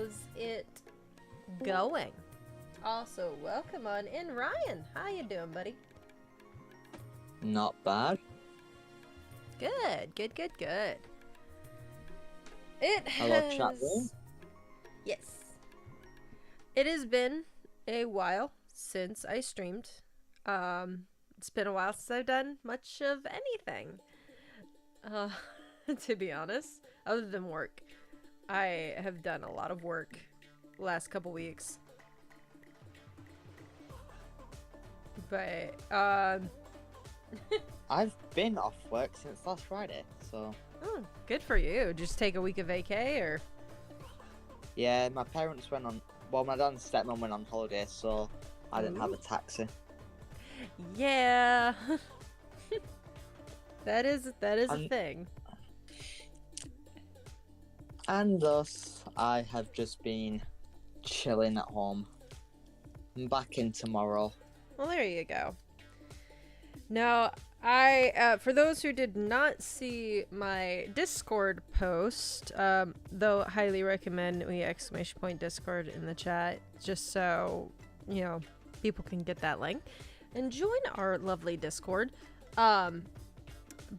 how's it going? Also, welcome on in, Ryan. How you doing, buddy? Not bad. Good. Hello, chat room. Yes. It has been a while since I streamed. It's been a while since I've done much of anything. To be honest, other than work. I have done a lot of work the last couple weeks. But, I've been off work since last Friday, so... Oh, good for you. Just take a week of vacay, or? Yeah, my parents went on... Well, my dad and stepmom went on holiday, so I didn't have a taxi. Yeah. that is a thing. And thus, I have just been chilling at home. I'm back in tomorrow. Well, there you go. Now, for those who did not see my Discord post, though highly recommend we ! Discord in the chat, just so, you know, people can get that link and join our lovely Discord.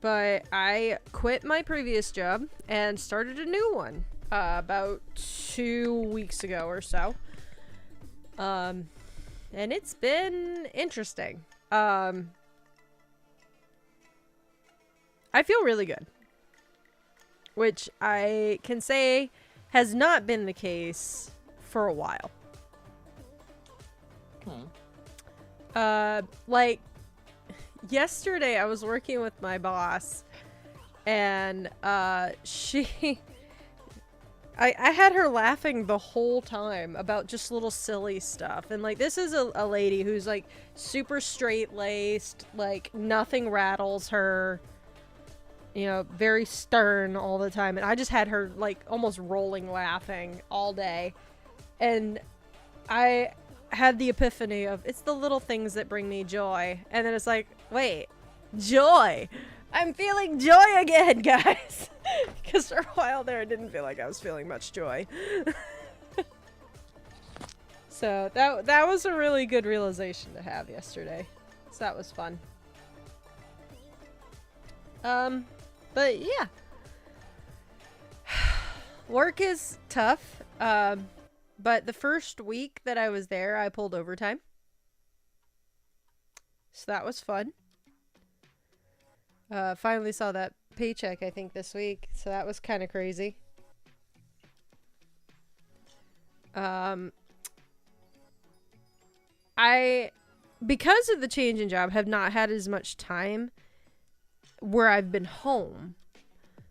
But I quit my previous job and started a new one, about 2 weeks ago or so. And it's been interesting. I feel really good, which I can say has not been the case for a while. Like yesterday I was working with my boss, and she I had her laughing the whole time about just little silly stuff. And like, this is a lady who's like super straight-laced, like nothing rattles her, you know, very stern all the time. And I just had her like almost rolling laughing all day. And I had the epiphany of, it's the little things that bring me joy. And then it's like, wait, joy. I'm feeling joy again, guys. Because for a while there, I didn't feel like I was feeling much joy. So that was a really good realization to have yesterday. So that was fun. But yeah. Work is tough. But the first week that I was there, I pulled overtime. So that was fun. Finally saw that paycheck, I think, this week. So that was kind of crazy. Because of the change in job, have not had as much time where I've been home.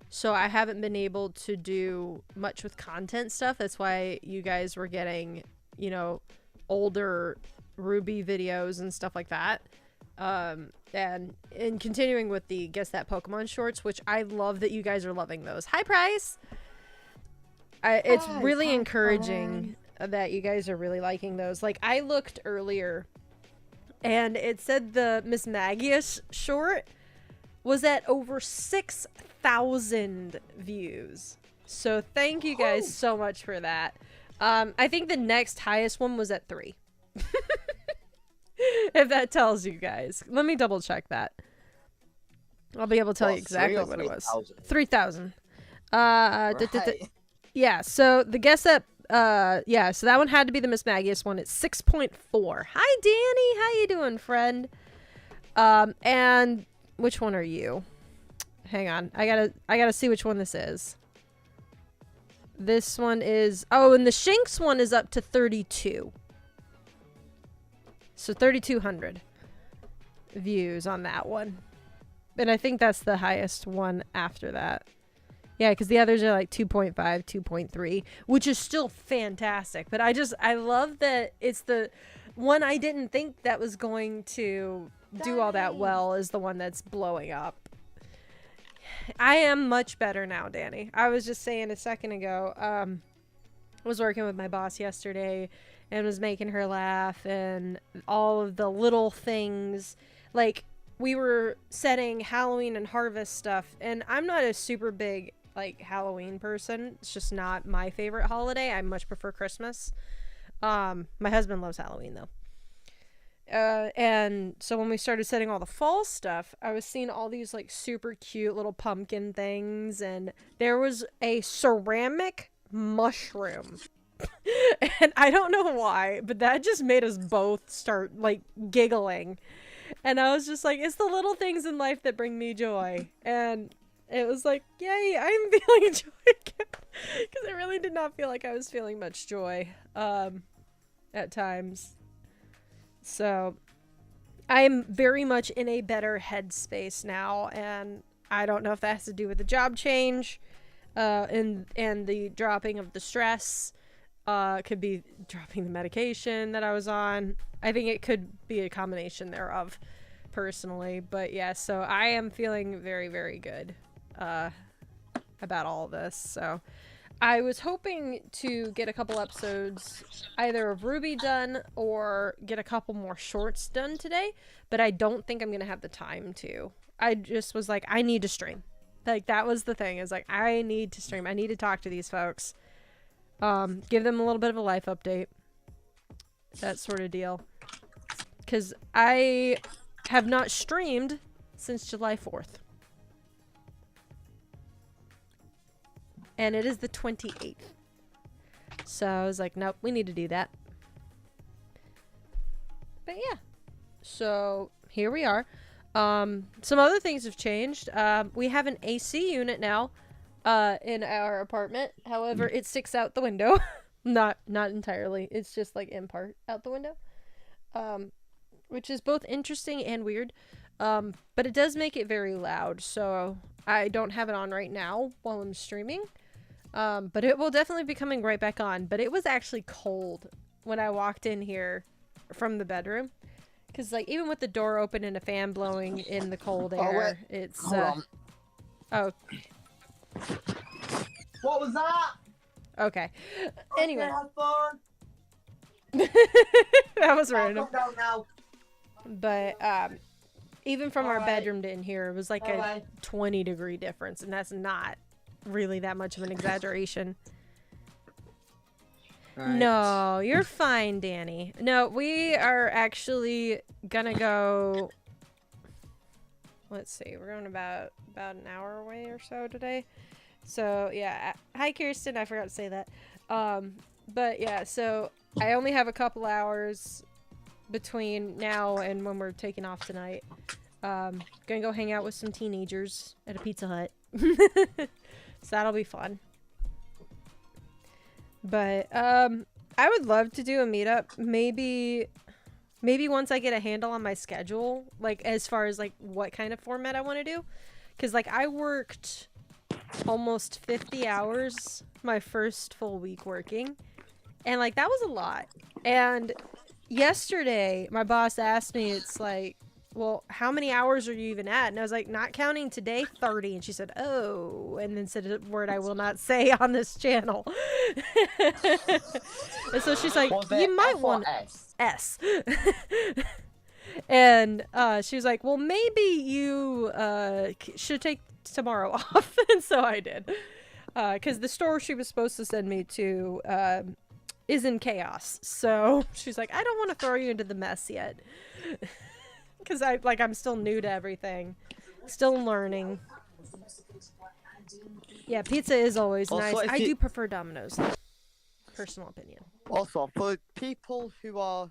So I haven't been able to do much with content stuff. That's why you guys were getting, you know, older Ruby videos and stuff like that. And continuing with the Guess That Pokemon shorts, which I love that you guys are loving those. Hi, Price! It's really encouraging that you guys are really liking those. Like, I looked earlier, and it said the Miss Magius short was at over 6,000 views. So thank you guys so much for that. I think the next highest one was at 3. If that tells you guys. Let me double check that. I'll be able to tell you exactly what it was. 3,000. Right. Yeah, so the Guess That, yeah, so that one had to be the Miss Magius one. It's 6.4. Hi, Danny. How you doing, friend? And which one are you? Hang on. I gotta see which one this is. This one is, oh, and the Shinx one is up to 32. So 3,200 views on that one. And I think that's the highest one after that. Yeah, because the others are like 2.5, 2.3, which is still fantastic. But I love that it's the one I didn't think that was going to do all that well is the one that's blowing up. I am much better now, Danny. I was just saying a second ago, I was working with my boss yesterday and was making her laugh, and all of the little things, like we were setting Halloween and harvest stuff, and I'm not a super big like Halloween person. It's just not my favorite holiday. I much prefer Christmas. My husband loves Halloween though. And so when we started setting all the fall stuff, I was seeing all these like super cute little pumpkin things, and there was a ceramic mushroom. And I don't know why, but that just made us both start like giggling. And I was just like, it's the little things in life that bring me joy. And it was like, yay, I'm feeling joy again. Because I really did not feel like I was feeling much joy at times. So I'm very much in a better headspace now, and I don't know if that has to do with the job change and the dropping of the stress. Could be dropping the medication that I was on. I think it could be a combination thereof, personally. But yeah, so I am feeling very, very good about all this. So I was hoping to get a couple episodes either of Ruby done or get a couple more shorts done today, but I don't think I'm going to have the time to. I just was like, I need to stream. Like, that was the thing. Is like, I need to stream. I need to talk to these folks. Give them a little bit of a life update. That sort of deal. Because I have not streamed since July 4th. And it is the 28th. So I was like, nope, we need to do that. But yeah. So here we are. Some other things have changed. We have an AC unit now in our apartment. However, it sticks out the window. Not entirely. It's just like in part out the window. Which is both interesting and weird. But it does make it very loud. So I don't have it on right now while I'm streaming. But it will definitely be coming right back on. But it was actually cold when I walked in here from the bedroom. Because, like, even with the door open and a fan blowing in the cold air, it's, Hold on. Oh. What was that? Okay. Anyway. Okay, That was random. I'll come down now. But, even from our Alright. bedroom to in here, it was like Bye-bye. a 20-degree difference. And that's not really that much of an exaggeration. Right. No, you're fine, Danny. No, we are actually gonna go. Let's see, we're going about an hour away or so today. So yeah, hi Kirsten, I forgot to say that. But yeah, so I only have a couple hours between now and when we're taking off tonight. Gonna go hang out with some teenagers at a Pizza Hut. So that'll be fun. But I would love to do a meetup. Maybe once I get a handle on my schedule, like as far as like what kind of format I want to do. Cause like I worked almost 50 hours my first full week working. And like that was a lot. And yesterday my boss asked me, it's like, well, how many hours are you even at? And I was like, not counting today, 30. And she said, oh, and then said a word I will not say on this channel. And so she's like, you might want S. And she was like, well, maybe you should take tomorrow off. And so I did. Because the store she was supposed to send me to is in chaos. So she's like, I don't want to throw you into the mess yet. Because I'm still new to everything. Still learning. Yeah, pizza is always Also, nice. if I you- do prefer Domino's, though. Personal opinion. Also, for people who are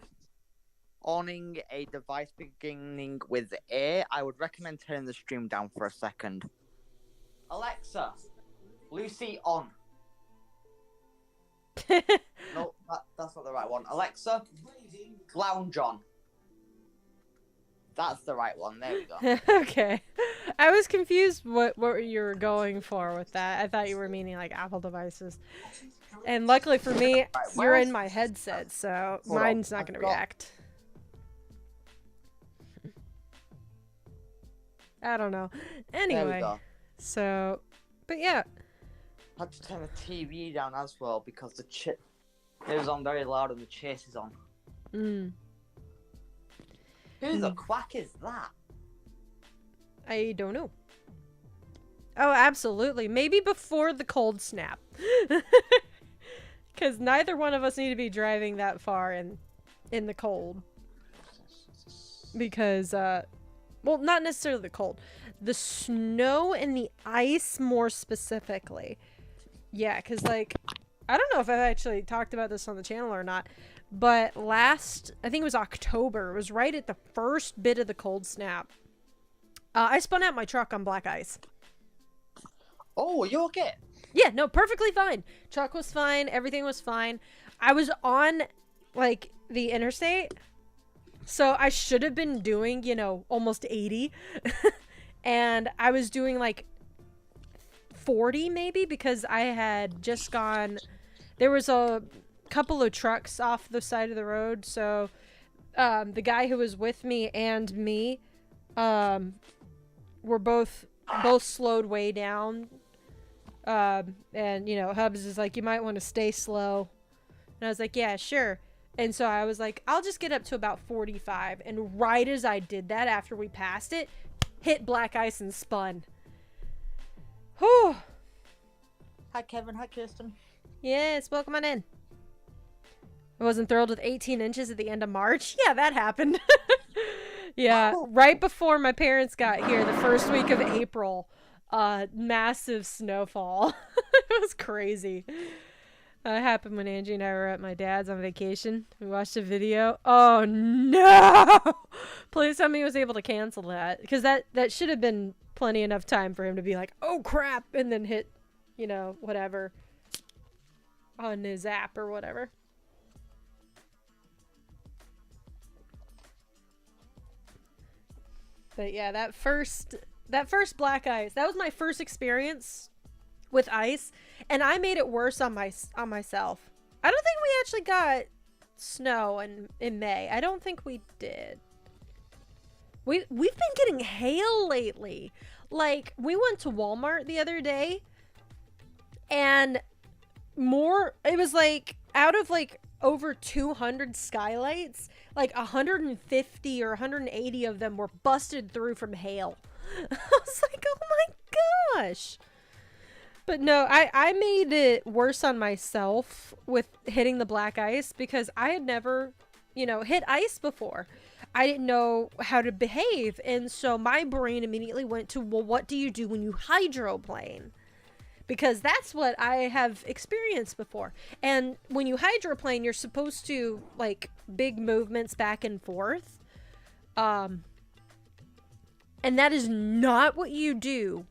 owning a device beginning with A, I would recommend turning the stream down for a second. Alexa, Lucy on. No, that's not the right one. Alexa, lounge on. That's the right one. There we go. Okay. I was confused what you were going for with that. I thought you were meaning like Apple devices. And luckily for me, you're in my headset, so Hold mine's on, not going to I've got- react. I don't know. There Anyway, we go. so, but yeah. I had to turn the TV down as well because it was on very loud and the chase is on. Who the quack is that? I don't know. Oh, absolutely. Maybe before the cold snap. Because neither one of us need to be driving that far in the cold. Because, well, not necessarily the cold. The snow and the ice more specifically. Yeah, because, like, I don't know if I've actually talked about this on the channel or not, but I think it was October, it was right at the first bit of the cold snap. I spun out my truck on black ice. Oh, are you okay? Yeah, no, perfectly fine. Truck was fine. Everything was fine. I was on, like, the interstate, so I should have been doing, you know, almost 80. And I was doing, like, 40 maybe, because I had just gone... There was a couple of trucks off the side of the road, so the guy who was with me and me were both slowed way down. And, you know, Hubs is like, you might want to stay slow. And I was like, yeah, sure. And so I was like, I'll just get up to about 45. And right as I did that, after we passed it, hit black ice and spun. Whew. Hi, Kevin. Hi, Kirsten. Yes, welcome on in. I wasn't thrilled with 18 inches at the end of March. Yeah, that happened. Yeah, right before my parents got here, the first week of April, massive snowfall. It was crazy. It happened when Angie and I were at my dad's on vacation. We watched a video. Oh no! Please tell me he was able to cancel that, because that should have been plenty enough time for him to be like, oh crap, and then hit, you know, whatever on his app or whatever. But yeah, that first black ice, that was my first experience with ice, and I made it worse on myself. I don't think we actually got snow in May. I don't think we did. We've been getting hail lately. Like, we went to Walmart the other day, and it was like, out of like over 200 skylights, like 150 or 180 of them were busted through from hail. I was like, oh my gosh. But no, I made it worse on myself with hitting the black ice, because I had never, you know, hit ice before. I didn't know how to behave. And so my brain immediately went to, well, what do you do when you hydroplane? Because that's what I have experienced before. And when you hydroplane, you're supposed to, like, big movements back and forth. And that is not what you do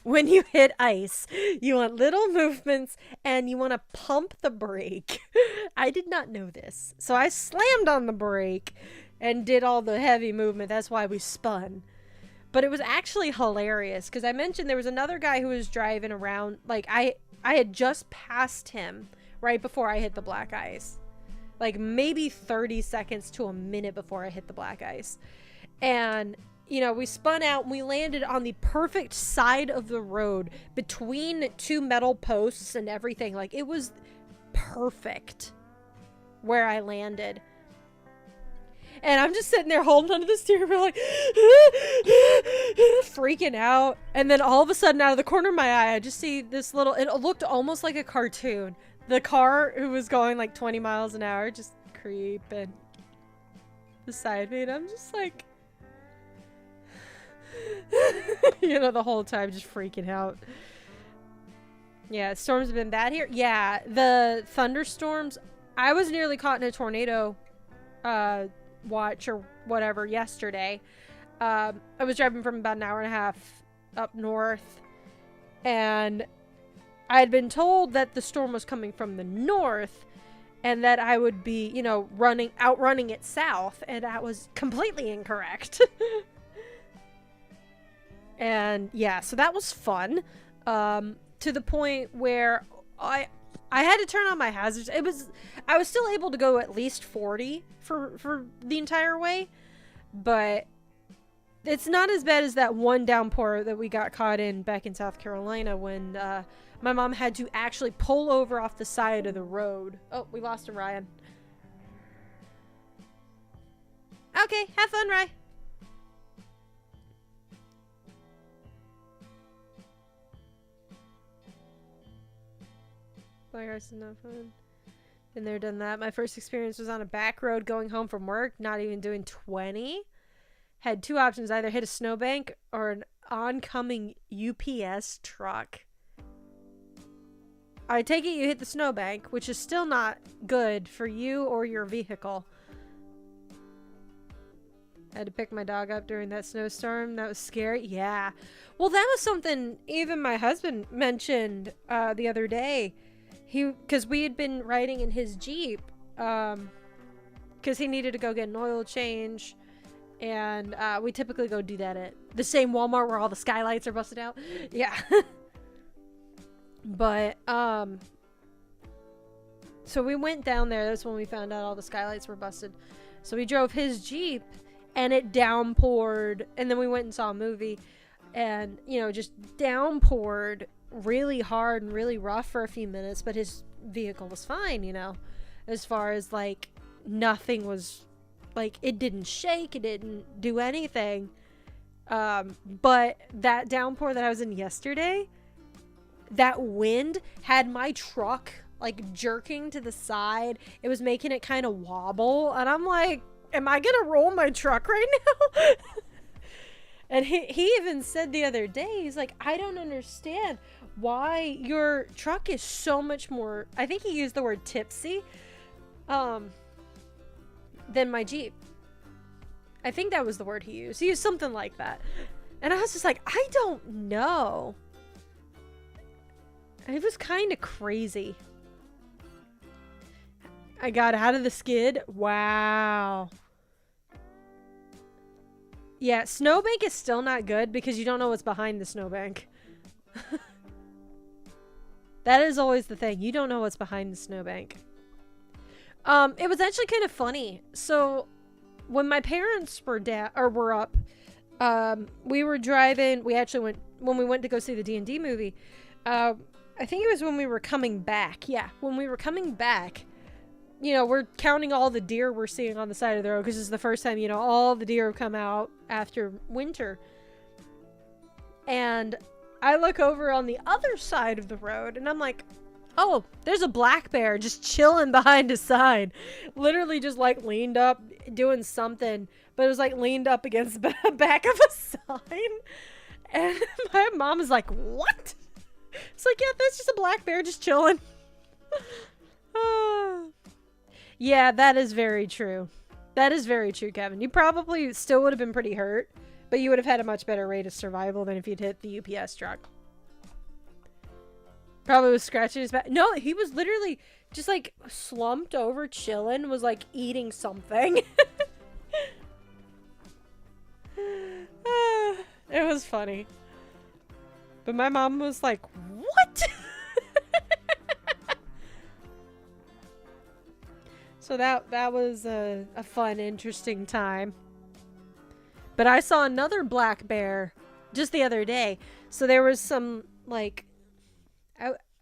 when you hit ice. You want little movements, and you want to pump the brake. I did not know this. So I slammed on the brake and did all the heavy movement. That's why we spun. But it was actually hilarious, because I mentioned there was another guy who was driving around. Like, I had just passed him right before I hit the black ice. Like, maybe 30 seconds to a minute before I hit the black ice. And, you know, we spun out and we landed on the perfect side of the road between two metal posts and everything. Like, it was perfect where I landed. And I'm just sitting there holding onto the steering wheel, like, freaking out. And then all of a sudden, out of the corner of my eye, I just see this little, it looked almost like a cartoon. The car, who was going like 20 miles an hour, just creeping beside me. And I'm just like, you know, the whole time just freaking out. Yeah, storms have been bad here. Yeah, the thunderstorms, I was nearly caught in a tornado, watch or whatever yesterday. I was driving from about an hour and a half up north, and I had been told that the storm was coming from the north, and that I would be, you know, outrunning it south, and that was completely incorrect. And yeah, so that was fun, to the point where I had to turn on my hazards. I was still able to go at least 40 for the entire way, but it's not as bad as that one downpour that we got caught in back in South Carolina when my mom had to actually pull over off the side of the road. Oh, we lost Ryan. Okay, have fun, Ryan. Black ice is not fun. Been there, done that. My first experience was on a back road going home from work, not even doing 20. Had two options, either hit a snowbank or an oncoming UPS truck. I take it you hit the snowbank, which is still not good for you or your vehicle. I had to pick my dog up during that snowstorm. That was scary. Yeah. Well, that was something even my husband mentioned the other day. Because we had been riding in his Jeep because he needed to go get an oil change. And we typically go do that at the same Walmart where all the skylights are busted out. Yeah. But, so we went down there. That's when we found out all the skylights were busted. So we drove his Jeep and it downpoured. And then we went and saw a movie and, you know, just downpoured really hard and really rough for a few minutes. But his vehicle was fine, you know, as far as like nothing was like, it didn't shake. It didn't do anything. But that downpour that I was in yesterday, that wind had my truck like jerking to the side. It was making it kind of wobble. And I'm like, am I going to roll my truck right now? And he even said the other day, he's like, I don't understand why your truck is so much more, I think he used the word tipsy, than my Jeep. I think that was the word he used. He used something like that. And I was just like, I don't know. It was kind of crazy. I got out of the skid. Wow. Yeah, snowbank is still not good because you don't know what's behind the snowbank. That is always the thing. You don't know what's behind the snowbank. It was actually kind of funny. So when my parents were up, we were driving. We actually went when we went to go see the D&D movie. I think it was when we were coming back. Yeah, when we were coming back, you know, we're counting all the deer we're seeing on the side of the road because it's the first time, you know, all the deer have come out after winter. And I look over on the other side of the road and I'm like, oh, there's a black bear just chilling behind a sign. Literally just like leaned up doing something, but it was like leaned up against the back of a sign. And my mom is like, what? It's like, yeah, that's just a black bear just chilling. Yeah, that is very true. That is very true, Kevin. You probably still would have been pretty hurt, but you would have had a much better rate of survival than if you'd hit the UPS truck. Probably was scratching his back. No, he was literally just like slumped over, chilling, was like eating something. It was funny. But my mom was like, what? So that was a fun, interesting time. But I saw another black bear just the other day. So there was some, like,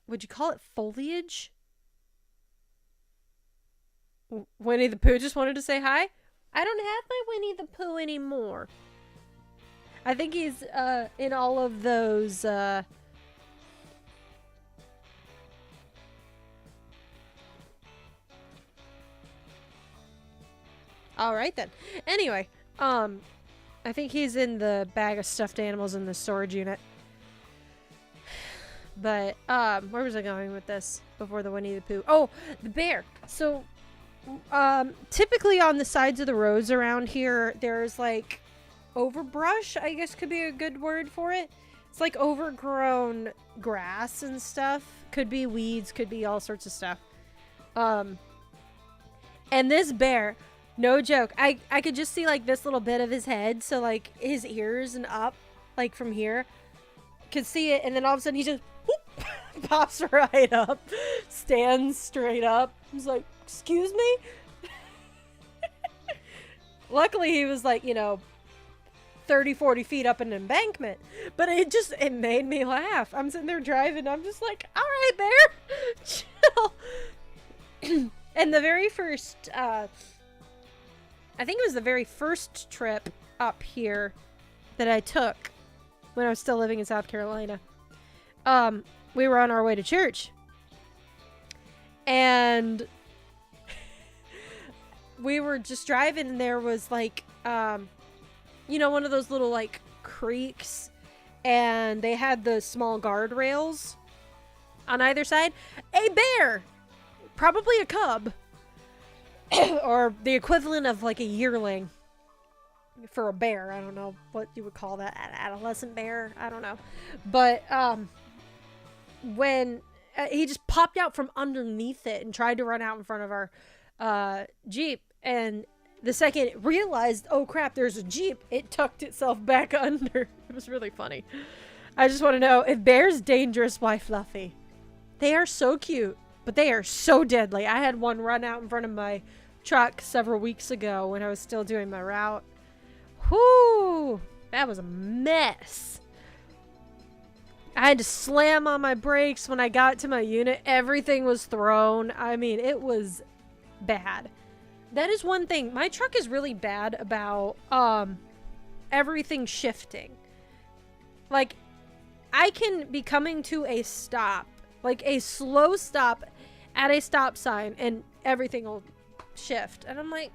would you call it foliage? Winnie the Pooh just wanted to say hi. I don't have my Winnie the Pooh anymore. I think he's in all of those all right then. Anyway, I think he's in the bag of stuffed animals in the storage unit. But where was I going with this before the Winnie the Pooh? Oh, the bear. So typically on the sides of the roads around here, there's like overbrush, I guess could be a good word for it. It's like overgrown grass and stuff. Could be weeds, could be all sorts of stuff. And this bear, no joke, I could just see like this little bit of his head, so like his ears and up, like from here. Could see it, and then all of a sudden he just whoop, pops right up, stands straight up. He's like, excuse me? Luckily he was like, you know, 30-40 feet up an embankment, but it made me laugh. I'm sitting there driving, I'm just like, all right, bear, chill. And the very first I think it was the very first trip up here that I took when I was still living in South Carolina, we were on our way to church, And we were just driving, and there was like, you know, one of those little like creeks, and they had the small guardrails on either side. A bear, probably a cub, or the equivalent of like a yearling for a bear. I don't know what you would call that, an adolescent bear. I don't know. But when he just popped out from underneath it and tried to run out in front of our Jeep, and the second it realized, oh crap, there's a Jeep, it tucked itself back under. It was really funny. I just want to know, if bears dangerous, why fluffy? They are so cute, but they are so deadly. I had one run out in front of my truck several weeks ago when I was still doing my route. Whoo! That was a mess. I had to slam on my brakes when I got to my unit. Everything was thrown. I mean, it was bad. That is one thing. My truck is really bad about everything shifting. Like, I can be coming to a stop, like a slow stop at a stop sign, and everything will shift. And I'm like,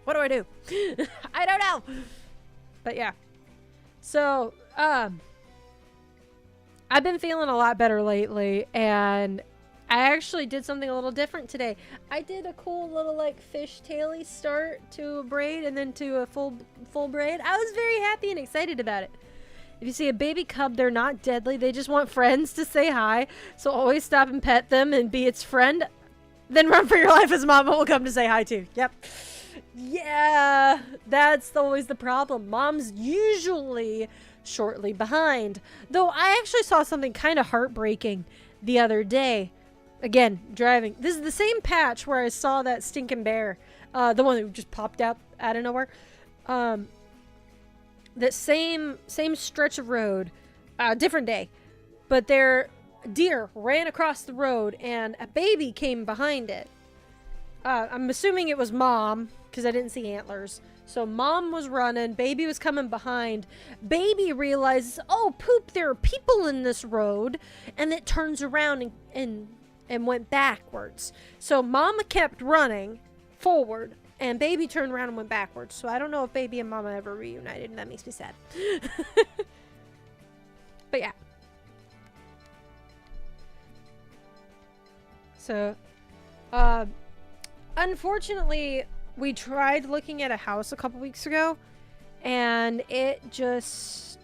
what do I do? I don't know. But yeah. So, I've been feeling a lot better lately, and I actually did something a little different today. I did a cool little like fishtaily start to a braid and then to a full braid. I was very happy and excited about it. If you see a baby cub, they're not deadly. They just want friends to say hi. So always stop and pet them and be its friend. Then run for your life as mama will come to say hi to. Yep. Yeah, that's always the problem. Mom's usually shortly behind. Though I actually saw something kind of heartbreaking the other day. Again, driving. This is the same patch where I saw that stinking bear. The one that just popped out of nowhere. That same stretch of road. Different day. But their deer ran across the road and a baby came behind it. I'm assuming it was mom, because I didn't see antlers. So mom was running, baby was coming behind. Baby realizes, oh poop, there are people in this road, and it turns around and went backwards. So mama kept running forward, and baby turned around and went backwards. So I don't know if baby and mama ever reunited, and that makes me sad. But yeah. So, unfortunately, we tried looking at a house a couple weeks ago, and it was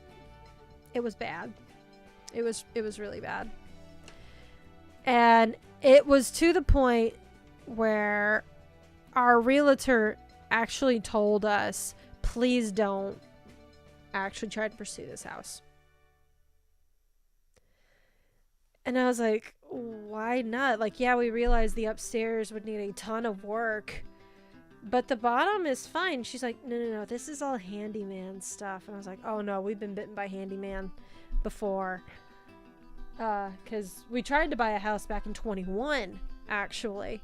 bad. It was really bad. And it was to the point where our realtor actually told us, please don't actually try to pursue this house. And I was like, why not? Like, yeah, we realized the upstairs would need a ton of work, but the bottom is fine. She's like, no, this is all handyman stuff. And I was like, oh no, we've been bitten by handyman before. Because we tried to buy a house back in 21, actually.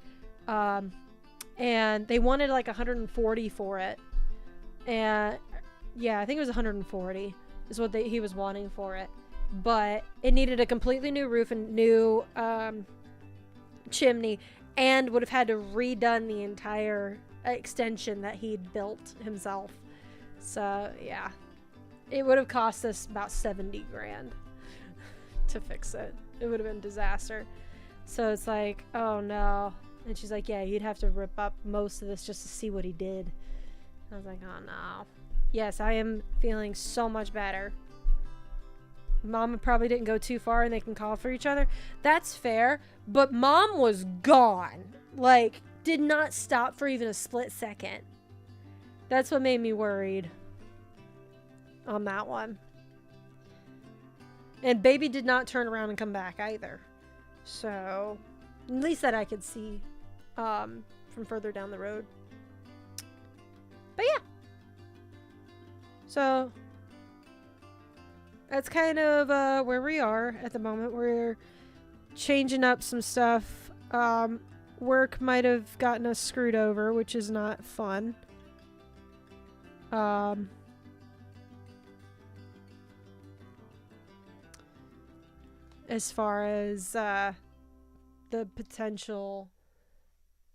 And they wanted like 140 for it. And yeah, I think it was 140 is what he was wanting for it. But it needed a completely new roof and new chimney, and would have had to redone the entire extension that he'd built himself. So yeah, it would have cost us about 70 grand to fix it. It would have been a disaster. So it's like, oh no. And she's like, yeah, you'd have to rip up most of this just to see what he did. I was like, oh no. Yes, I am feeling so much better. Mama probably didn't go too far and they can call for each other. That's fair. But mom was gone. Like, did not stop for even a split second. That's what made me worried on that one. And baby did not turn around and come back either. So, at least that I could see from further down the road. But yeah. So, that's kind of where we are at the moment. We're changing up some stuff. Work might have gotten us screwed over, which is not fun. As far as the potential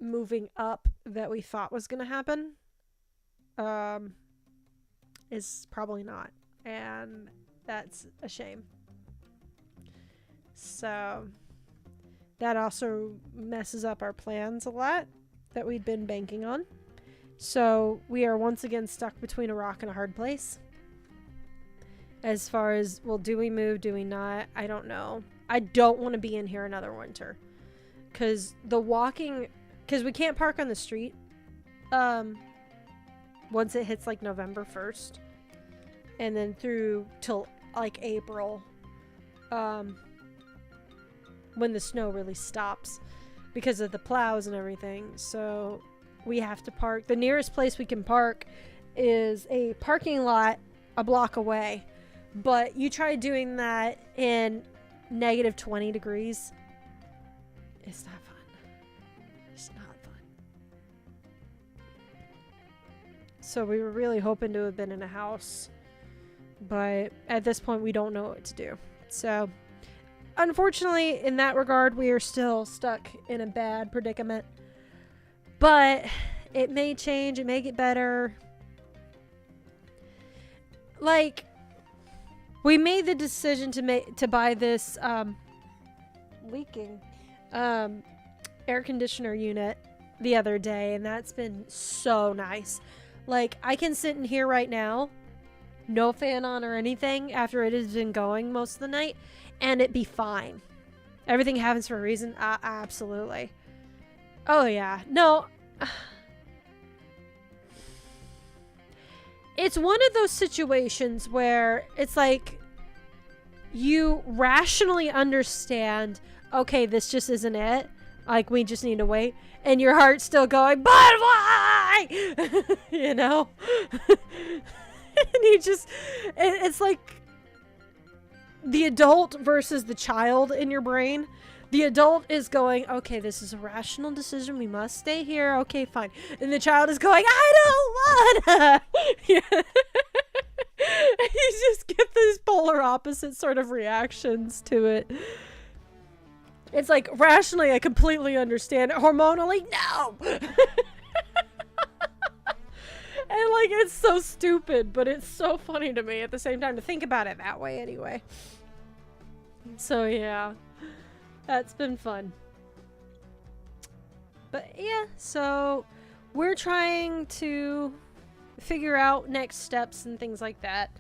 moving up that we thought was going to happen is probably not. And that's a shame. So that also messes up our plans a lot that we'd been banking on. So we are once again stuck between a rock and a hard place. As far as, well, do we move? Do we not? I don't know. I don't want to be in here another winter. Because the walking... Because we can't park on the street. Once it hits like November 1st. And then through till like April. When the snow really stops. Because of the plows and everything. So we have to park. The nearest place we can park is a parking lot a block away. But you try doing that in negative 20 degrees. It's not fun. It's not fun. So we were really hoping to have been in a house. But at this point, we don't know what to do. So, unfortunately, in that regard, we are still stuck in a bad predicament. But it may change. It may get better. Like, we made the decision to buy this leaking air conditioner unit the other day, and that's been so nice. Like, I can sit in here right now, no fan on or anything, after it has been going most of the night, and it be fine. Everything happens for a reason. Absolutely. Oh yeah. No. It's one of those situations where it's like you rationally understand, okay, this just isn't it. Like, we just need to wait. And your heart's still going, but why? You know? And you just, it's like the adult versus the child in your brain. The adult is going, okay, this is a rational decision. We must stay here. Okay, fine. And the child is going, I don't wanna. Yeah. You just get these polar opposite sort of reactions to it. It's like, rationally, I completely understand it. Hormonally, no. And like, it's so stupid, but it's so funny to me at the same time to think about it that way anyway. So yeah. That's been fun. But yeah, so we're trying to figure out next steps and things like that.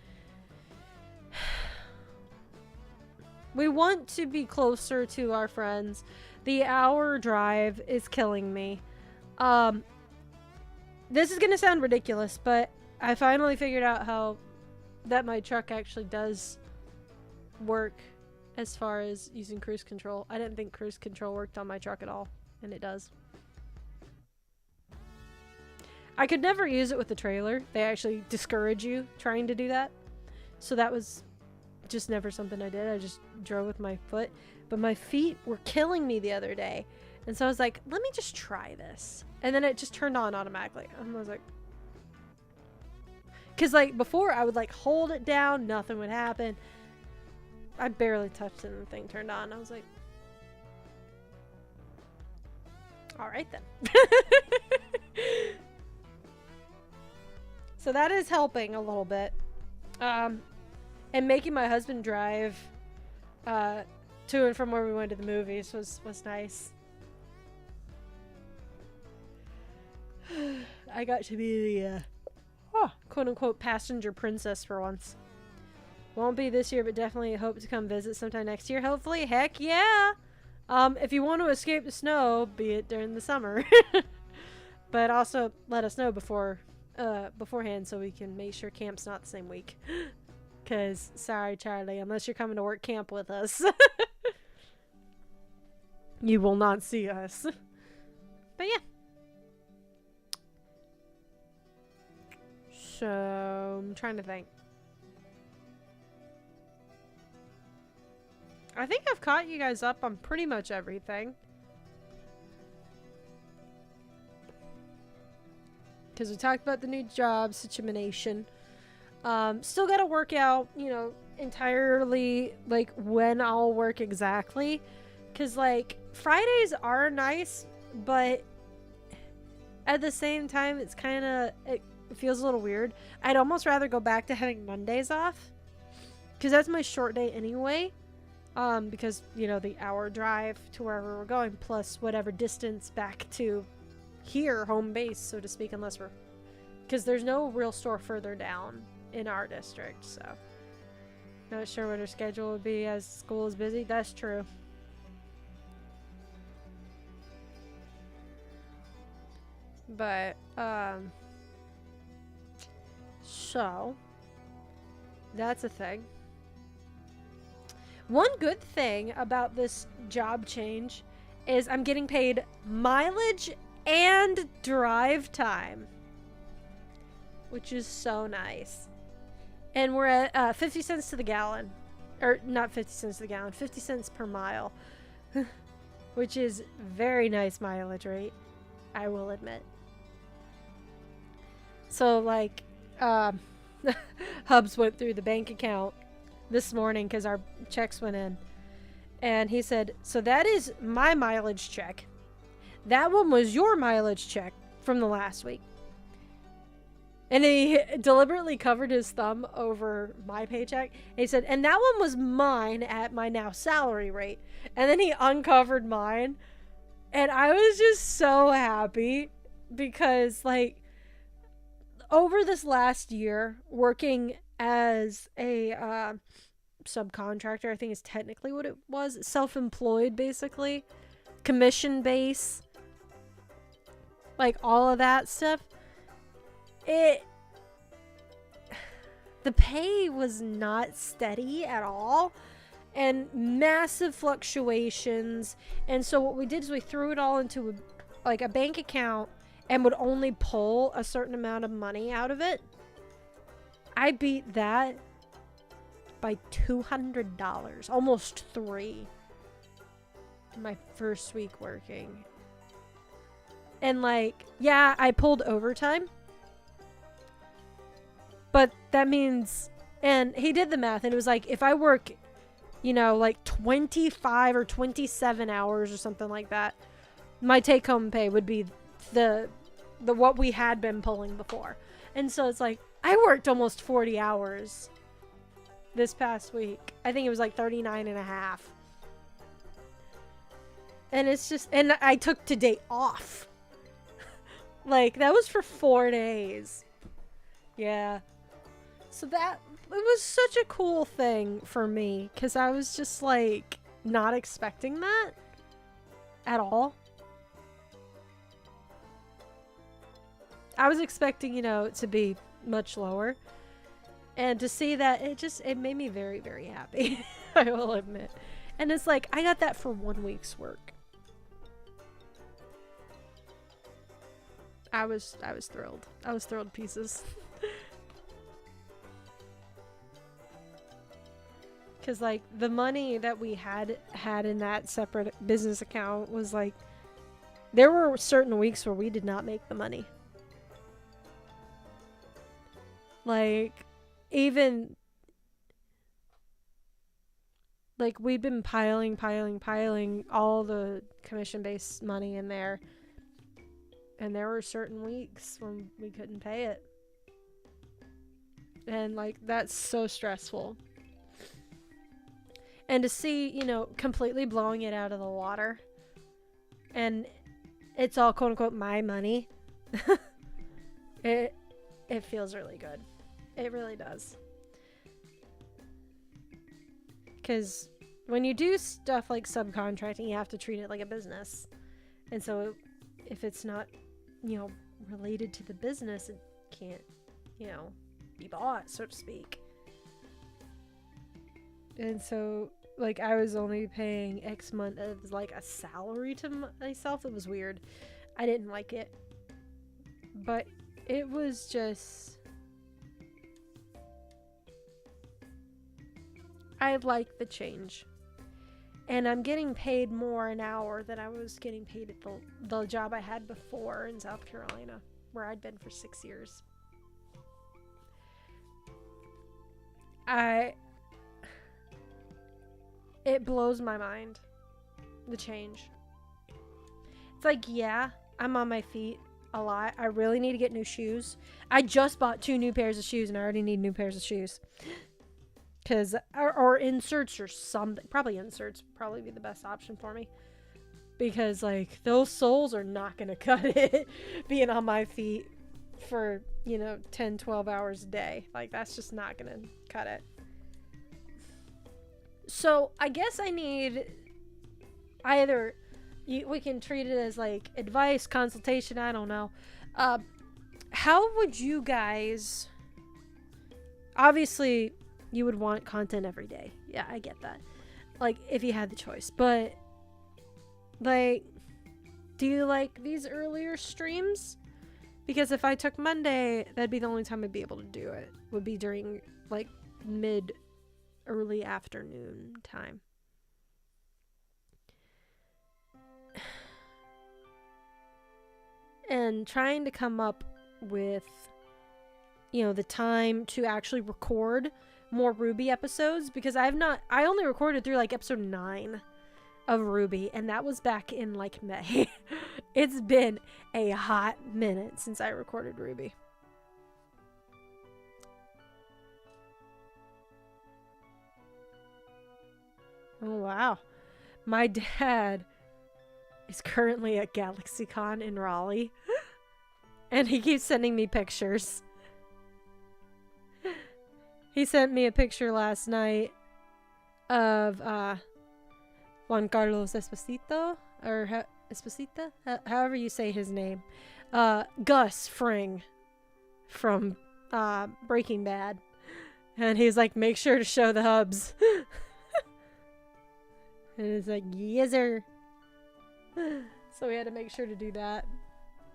We want to be closer to our friends. The hour drive is killing me. This is gonna sound ridiculous, but I finally figured out how that my truck actually does work. As far as using cruise control. I didn't think cruise control worked on my truck at all. And it does. I could never use it with the trailer. They actually discourage you trying to do that. So that was just never something I did. I just drove with my foot. But my feet were killing me the other day. And so I was like, let me just try this. And then it just turned on automatically. And I was like... Because like before I would like hold it down. Nothing would happen. I barely touched it and the thing turned on. I was like, alright then. So that is helping a little bit. And making my husband drive to and from where we went to the movies was nice. I got to be the quote-unquote passenger princess for once. Won't be this year, but definitely hope to come visit sometime next year. Hopefully, heck yeah! If you want to escape the snow, be it during the summer. But also, let us know beforehand so we can make sure camp's not the same week. Because, sorry, Charlie, unless you're coming to work camp with us. You will not see us. But yeah. So, I'm trying to think. I think I've caught you guys up on pretty much everything. Because we talked about the new job situation. Still gotta work out, you know, entirely, like, when I'll work exactly. Because, like, Fridays are nice, but at the same time, it's kind of, it feels a little weird. I'd almost rather go back to having Mondays off, because that's my short day anyway. Because, you know, the hour drive to wherever we're going, plus whatever distance back to here, home base, so to speak, unless we're, because there's no real store further down in our district, so not sure what our schedule would be as school is busy. That's true. But so that's a thing. One good thing about this job change is I'm getting paid mileage and drive time, which is so nice. And we're at 50 cents to the gallon. Or not 50 cents to the gallon, 50 cents per mile. Which is very nice mileage rate, I will admit. So, like, Hubs went through the bank account this morning because our checks went in. And he said, so that is my mileage check. That one was your mileage check from the last week. And he deliberately covered his thumb over my paycheck. And he said, and that one was mine at my now salary rate. And then he uncovered mine. And I was just so happy because, like, over this last year, working as a subcontractor, I think is technically what it was, self-employed basically, commission base, like all of that stuff, the pay was not steady at all and massive fluctuations. And so what we did is we threw it all into a bank account and would only pull a certain amount of money out of it. I beat that by $200, almost $3 in my first week working. And like, yeah, I pulled overtime, but that means, and he did the math and it was like, if I work, you know, like 25 or 27 hours or something like that, my take home pay would be the what we had been pulling before. And so it's like, I worked almost 40 hours this past week. I think it was like 39 and a half. And it's just, and I took today off. Like, that was for 4 days. Yeah. So that, it was such a cool thing for me, because I was just like, not expecting that at all. I was expecting, you know, to be much lower. And to see that, it made me very, very happy. I will admit. And it's like, I got that for 1 week's work. I was thrilled. I was thrilled pieces. Because, like, the money that we had in that separate business account was like, there were certain weeks where we did not make the money. Like, even, like, we'd been piling all the commission-based money in there. And there were certain weeks when we couldn't pay it. And, like, that's so stressful. And to see, you know, completely blowing it out of the water. And it's all, quote-unquote, my money. It feels really good. It really does. Because when you do stuff like subcontracting, you have to treat it like a business. And so if it's not, you know, related to the business, it can't, you know, be bought, so to speak. And so, like, I was only paying X month as, like, a salary to myself. It was weird. I didn't like it. But it was just, I like the change. And I'm getting paid more an hour than I was getting paid at the job I had before in South Carolina, where I'd been for 6 years. It blows my mind, the change. It's like, yeah, I'm on my feet a lot. I really need to get new shoes. I just bought 2 new pairs of shoes and I already need new pairs of shoes. Because, or inserts or something. Probably inserts would probably be the best option for me. Because, like, those soles are not going to cut it being on my feet for, 10, 12 hours a day. Like, that's just not going to cut it. So, I guess I need either, we can treat it as, like, advice, consultation, I don't know. How would you guys, obviously, you would want content every day. Yeah, I get that. Like, if you had the choice. But, like, do you like these earlier streams? Because if I took Monday, that'd be the only time I'd be able to do it. Would be during, like, early afternoon time. And trying to come up with, the time to actually record more RWBY episodes, because I only recorded through like episode 9 of RWBY, and that was back in like May. It's been a hot minute since I recorded RWBY. Oh wow. My dad is currently at GalaxyCon in Raleigh, and he keeps sending me pictures. He sent me a picture last night of Juan Carlos Esposito, or Esposita, however you say his name, Gus Fring from Breaking Bad, and he's like, make sure to show the hubs. And it's like, yes sir. So we had to make sure to do that.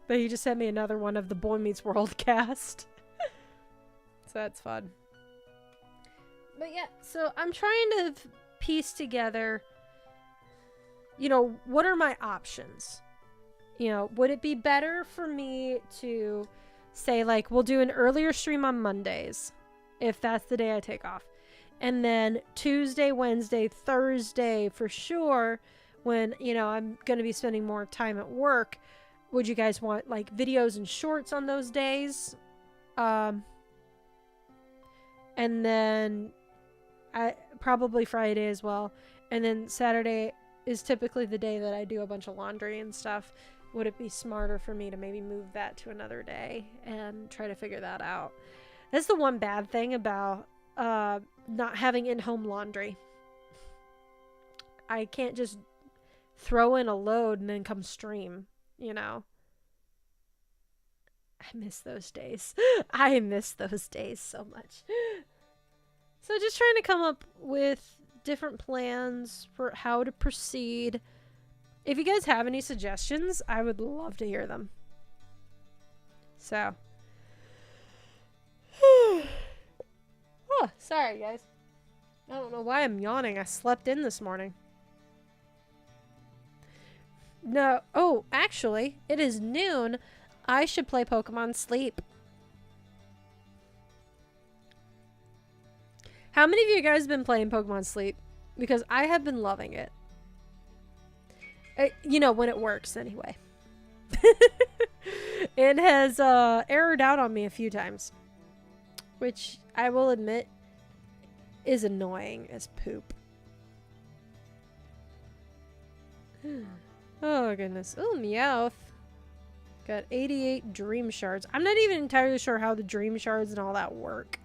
But he just sent me another one of the Boy Meets World cast. So that's fun. But yeah, so I'm trying to piece together, what are my options? Would it be better for me to say, like, we'll do an earlier stream on Mondays, if that's the day I take off. And then Tuesday, Wednesday, Thursday, for sure, when, I'm going to be spending more time at work, would you guys want, like, videos and shorts on those days? And then probably Friday as well. And then Saturday is typically the day that I do a bunch of laundry and stuff. Would it be smarter for me to maybe move that to another day and try to figure that out? That's the one bad thing about not having in-home laundry. I can't just throw in a load and then come stream, I miss those days. I miss those days so much. So just trying to come up with different plans for how to proceed. If you guys have any suggestions, I would love to hear them. So. Oh, sorry guys. I don't know why I'm yawning. I slept in this morning. No. Oh, actually, it is noon. I should play Pokemon Sleep. How many of you guys have been playing Pokemon Sleep? Because I have been loving it. When it works, anyway. It has errored out on me a few times. Which, I will admit, is annoying as poop. Oh, goodness. Oh, Meowth. Got 88 Dream Shards. I'm not even entirely sure how the Dream Shards and all that work.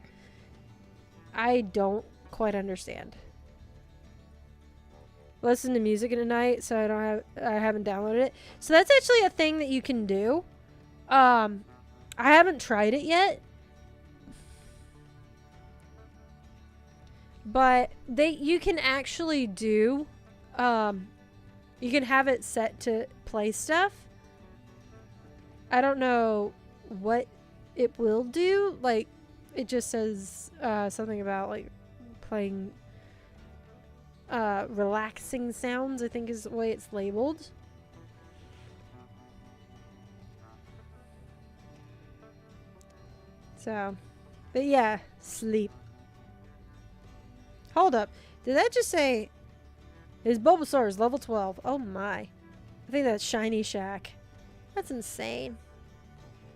I don't quite understand. Listen to music at night, so I haven't downloaded it. So that's actually a thing that you can do. I haven't tried it yet. But you can actually do, you can have it set to play stuff. I don't know what it will do. Like, it just says something about, like, playing relaxing sounds, I think is the way it's labeled. So, but yeah, sleep. Hold up. Did that just say his Bulbasaur is level 12? Oh my. I think that's Shiny Shack. That's insane.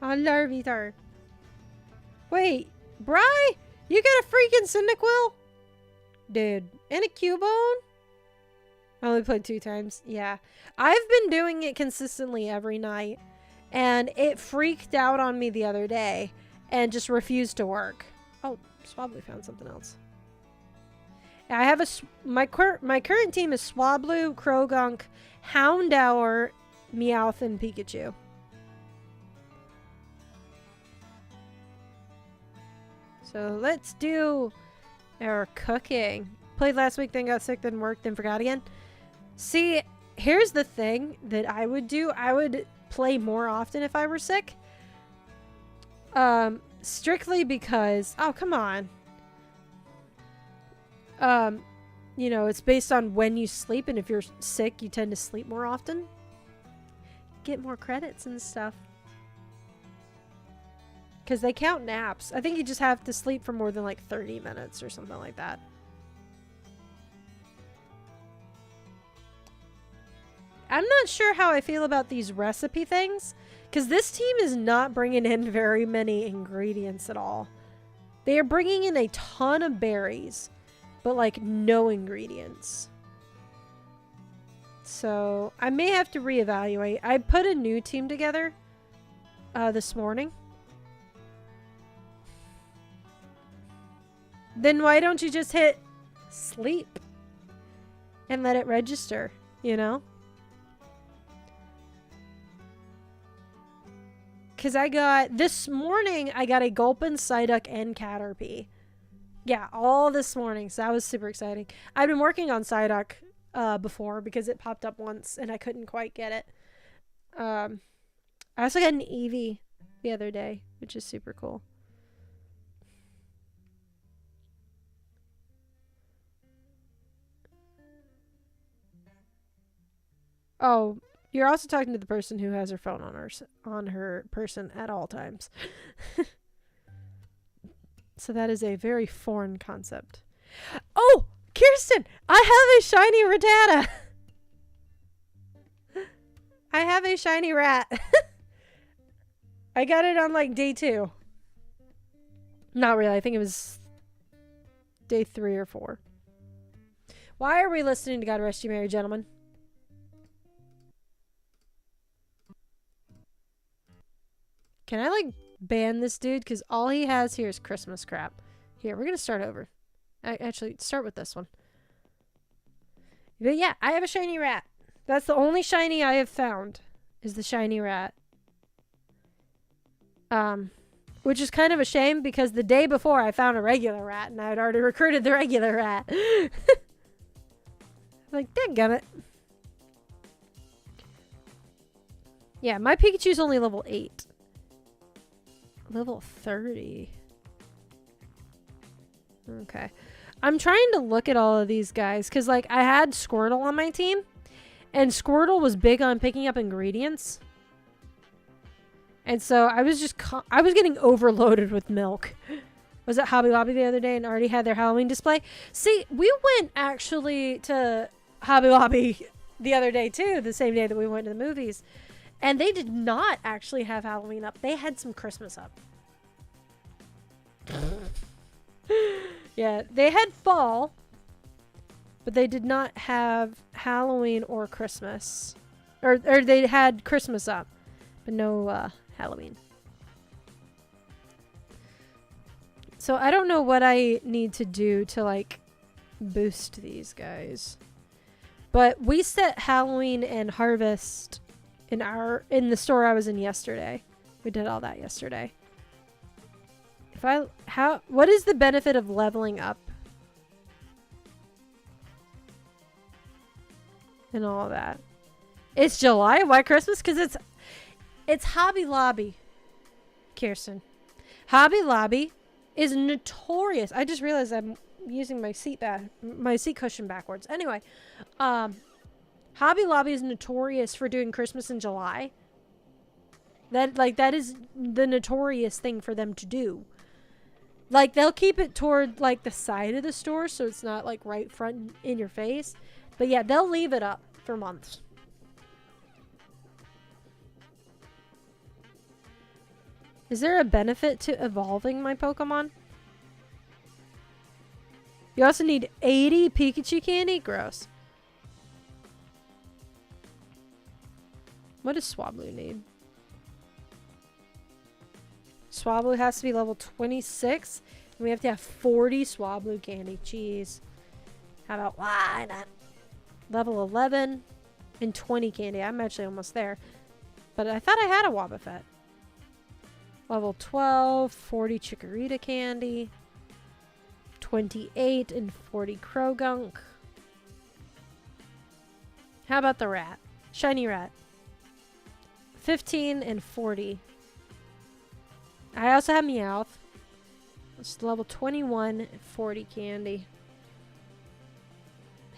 I love it. Wait, Bri? You got a freaking Cyndaquil? Dude, and a Cubone? I only played 2 times. Yeah. I've been doing it consistently every night. And it freaked out on me the other day. And just refused to work. Oh, Swablu found something else. I have my current team is Swablu, Krogunk, Houndour, Meowth, and Pikachu. So let's do our cooking. Played last week, then got sick, then worked, then forgot again. See, here's the thing that I would do. I would play more often if I were sick. Strictly because, oh, come on. You know, it's based on when you sleep, and if you're sick, you tend to sleep more often. Get more credits and stuff. Because they count naps. I think you just have to sleep for more than like 30 minutes or something like that. I'm not sure how I feel about these recipe things. Because this team is not bringing in very many ingredients at all. They are bringing in a ton of berries. But like no ingredients. So I may have to reevaluate. I put a new team together this morning. Then why don't you just hit sleep and let it register, you know? Because this morning, I got a Gulpin, Psyduck, and Caterpie. Yeah, all this morning. So that was super exciting. I've been working on Psyduck before because it popped up once and I couldn't quite get it. I also got an Eevee the other day, which is super cool. Oh, you're also talking to the person who has her phone on her person at all times. So that is a very foreign concept. Oh, Kirsten, I have a shiny Rattata. I have a shiny rat. I got it on like day 2. Not really. I think it was day 3 or 4. Why are we listening to God Rest You Merry Gentlemen? Can I like ban this dude? Because all he has here is Christmas crap. Here, we're going to start over. Actually, start with this one. But yeah, I have a shiny rat. That's the only shiny I have found, is the shiny rat. Which is kind of a shame because the day before I found a regular rat and I had already recruited the regular rat. Like, dadgummit. Yeah, my Pikachu's only level 8. Level 30. Okay. I'm trying to look at all of these guys because, like, I had Squirtle on my team and Squirtle was big on picking up ingredients. And so I was just I was getting overloaded with milk. Was at Hobby Lobby the other day and already had their Halloween display. See, we went actually to Hobby Lobby the other day too, the same day that we went to the movies. And they did not actually have Halloween up. They had some Christmas up. Yeah, they had fall, but they did not have Halloween or Christmas. Or they had Christmas up, but no Halloween. So I don't know what I need to do to like boost these guys. But we set Halloween and Harvest in the store I was in yesterday. We did all that yesterday. What is the benefit of leveling up? And all that. It's July. Why Christmas? Because it's Hobby Lobby, Kirsten. Hobby Lobby is notorious. I just realized I'm using my seat cushion backwards. Anyway, Hobby Lobby is notorious for doing Christmas in July. That is the notorious thing for them to do. Like, they'll keep it toward like the side of the store so it's not like right front in your face. But yeah, they'll leave it up for months. Is there a benefit to evolving my Pokemon? You also need 80 Pikachu candy? Gross. What does Swablu need? Swablu has to be level 26. And we have to have 40 Swablu candy. Jeez. How about why not? Level 11 and 20 candy. I'm actually almost there. But I thought I had a Wobbuffet. Level 12, 40 Chikorita candy. 28 and 40 Krogunk. How about the rat? Shiny rat. 15 and 40. I also have Meowth. It's level 21, 40 candy.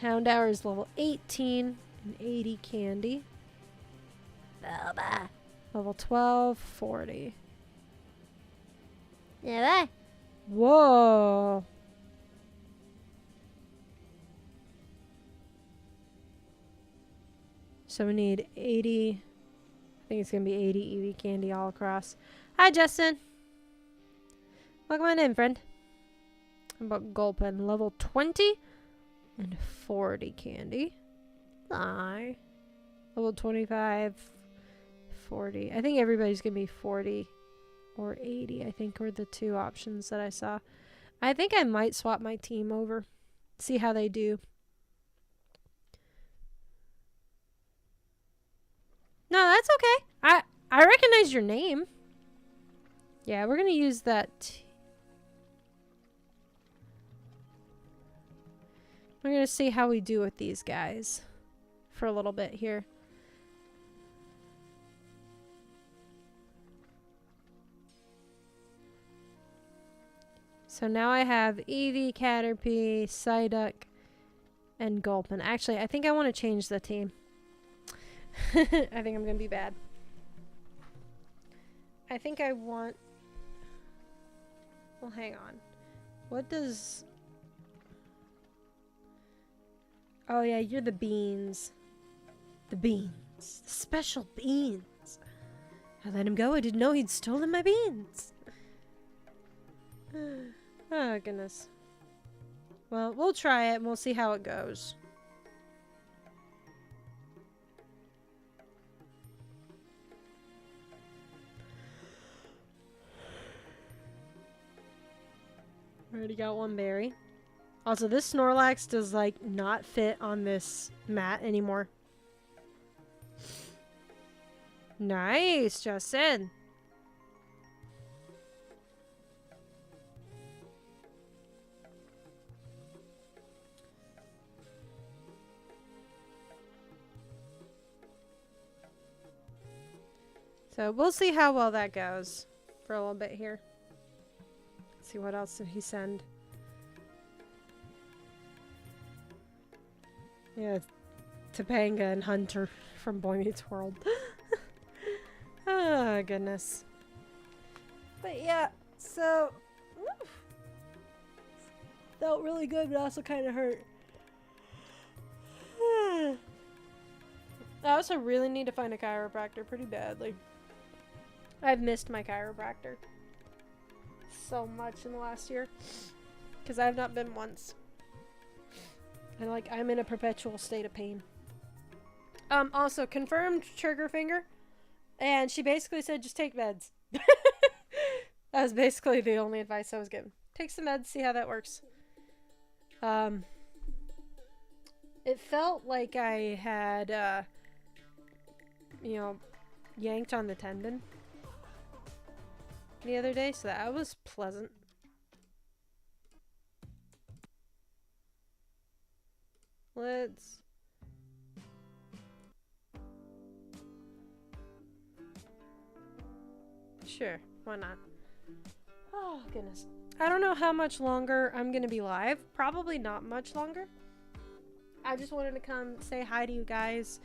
Houndour is level 18 and 80 candy. Level 12, 40. Yeah. Whoa. So we need 80. I think it's going to be 80 Eevee candy all across. Hi, Justin. Welcome on in, friend. How about Gulpin? Level 20 and 40 candy. Hi. Level 25, 40. I think everybody's going to be 40 or 80, I think, were the two options that I saw. I think I might swap my team over. See how they do. No, that's okay. I recognize your name. Yeah, we're going to use that. We're going to see how we do with these guys for a little bit here. So now I have Eevee, Caterpie, Psyduck, and Gulpin. Actually, I think I want to change the team. I think I'm going to be bad. I think I want... Well, hang on. What does... Oh, yeah, you're the beans. The beans. The special beans. I let him go. I didn't know he'd stolen my beans. Oh, goodness. Well, we'll try it and we'll see how it goes. Already got one berry. Also, this Snorlax does, like, not fit on this mat anymore. Nice, Justin. So we'll see how well that goes for a little bit here. Let's see what else did he send. Yeah, Topanga and Hunter from Boy Meets World. Oh, goodness. But yeah, so... Woo, felt really good, but also kind of hurt. I also really need to find a chiropractor pretty badly. I've missed my chiropractor so much in the last year. Because I have not been once. And like, I'm in a perpetual state of pain. Also, confirmed trigger finger. And she basically said, just take meds. That was basically the only advice I was given. Take some meds, see how that works. It felt like I had, you know, yanked on the tendon the other day, so that was pleasant. Let's... Sure, why not? Oh, goodness. I don't know how much longer I'm gonna be live. Probably not much longer. I just wanted to come say hi to you guys,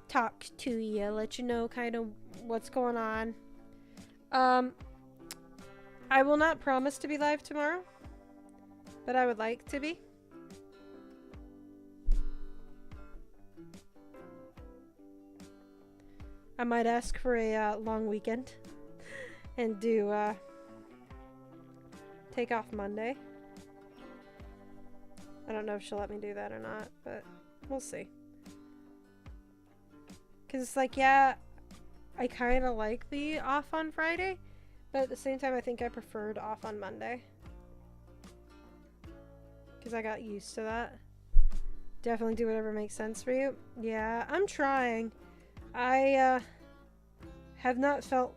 talk to you, let you know kind of what's going on. I will not promise to be live tomorrow, but I would like to be. I might ask for a long weekend and do take off Monday. I don't know if she'll let me do that or not, but we'll see. Because it's like, yeah, I kind of like the off on Friday, but at the same time, I think I preferred off on Monday. Because I got used to that. Definitely do whatever makes sense for you. Yeah, I'm trying. I have not felt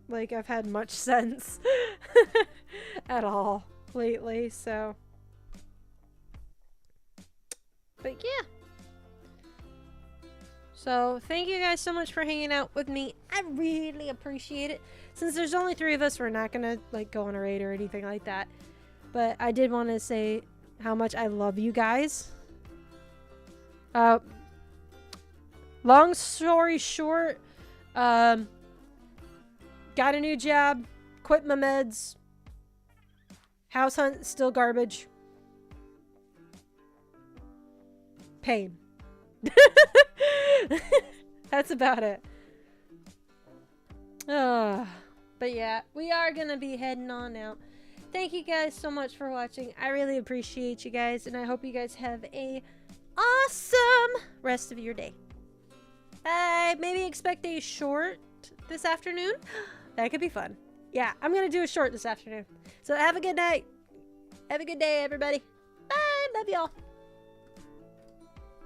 like I've had much sense at all lately, so. But yeah. So thank you guys so much for hanging out with me. I really appreciate it. Since there's only 3 of us, we're not gonna like go on a raid or anything like that. But I did want to say how much I love you guys. Long story short, got a new job, quit my meds, house hunt still garbage, pain. That's about it. But yeah, we are gonna be heading on out. Thank you guys so much for watching. I really appreciate you guys, and I hope you guys have a awesome rest of your day. Maybe expect a short this afternoon. That could be fun. Yeah, I'm gonna do a short this afternoon. So have a good night. Have a good day, everybody. Bye. Love y'all.